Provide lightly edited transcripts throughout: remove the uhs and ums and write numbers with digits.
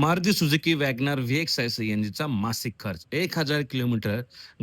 Maruti Suzuki WagonR VXI CNGचा मासिक खर्च 1000 kilometre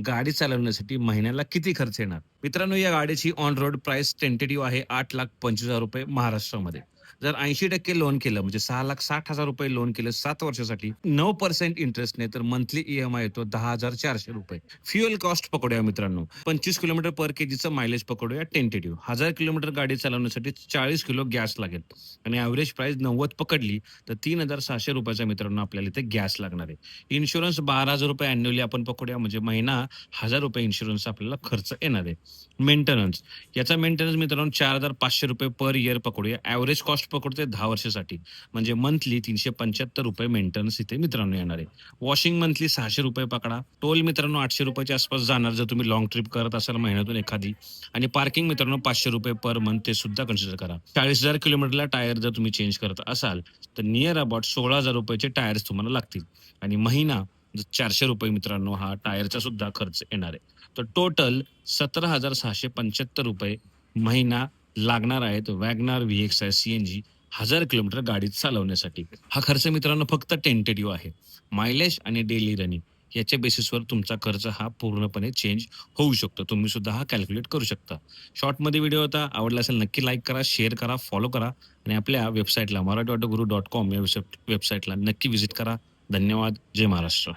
गाडी चालवण्यासाठी महिन्याला किती खर्च येणार? मित्रांनो, या गाडीची ऑन रोड प्राइस टेंटेटिव्ह आहे ₹8,25,000 महाराष्ट्रामध्ये. जर 80% लोन केलं म्हणजे ₹6,60,000 लोन केलं 7 वर्षासाठी 9% इंटरेस्टने तर मंथली EMI येतो ₹10,400. फ्युएल कॉस्ट पकडूया मित्रांनो. 25 किलोमीटर पर केजीचं मायलेज पकडूया टेंटेटिव्ह. 1000 किलोमीटर गाडी चालवण्यासाठी 40 किलो गॅस लागेल आणि एव्हरेज प्राइस 90 पकडली तर ₹3,600 मित्रांनो आपल्याला इथे गॅस लागणार आहे. इन्शुरन्स ₹12,000 अॅन्युअली आपण पकडूया म्हणजे महिना ₹1,000 इन्शुरन्स आपल्याला खर्च येणार आहे. मेंटेनन्स याचा मेंटेनन्स मित्रांनो ₹4,500 पर इयर पकडूया. एव्हरेज कॉस्ट पकडतोय 10 वर्षासाठी म्हणजे मंथली ₹375 मेंटेनन्स इथे मित्रांनो येणार आहे. वॉशिंग मंथली ₹600 पकडा. टोल मित्रांनो ₹800 च्या आसपास जाणार जर तुम्ही लॉंग ट्रिप करत असाल महिन्यातून एखादी आणि पार्किंग मित्रांनो ₹500 पर मंथ ते सुद्धा कन्सिडर करा. 40,000 किलोमीटरला टायर जर तुम्ही चेंज करत असाल तर नियर अबाउट ₹16,000 चे टायर्स तुम्हाला लागतील आणि महिना ₹400 मित्रांनो हा टायरचा सुद्धा खर्च येणार आहे. तर टोटल ₹17,675 महिना लागणार आहेत वॅगनार VXI CNG 1000 किलोमीटर गाडी चालवण्यासाठी. हा खर्च मित्रांनो फक्त टेंटेटिव्ह आहे. मायलेज आणि डेली रनिंग याच्या बेसिसवर तुमचा खर्च हा पूर्णपणे चेंज होऊ शकतो. तुम्ही सुद्धा हा कॅल्क्युलेट करू शकता. शॉर्टमध्ये व्हिडिओ होता. आवडला असेल नक्की लाईक करा, शेअर करा, फॉलो करा आणि आपल्या वेबसाईटला marathi.guru.com या वेबसाईटला नक्की व्हिजिट करा. धन्यवाद. जय महाराष्ट्र.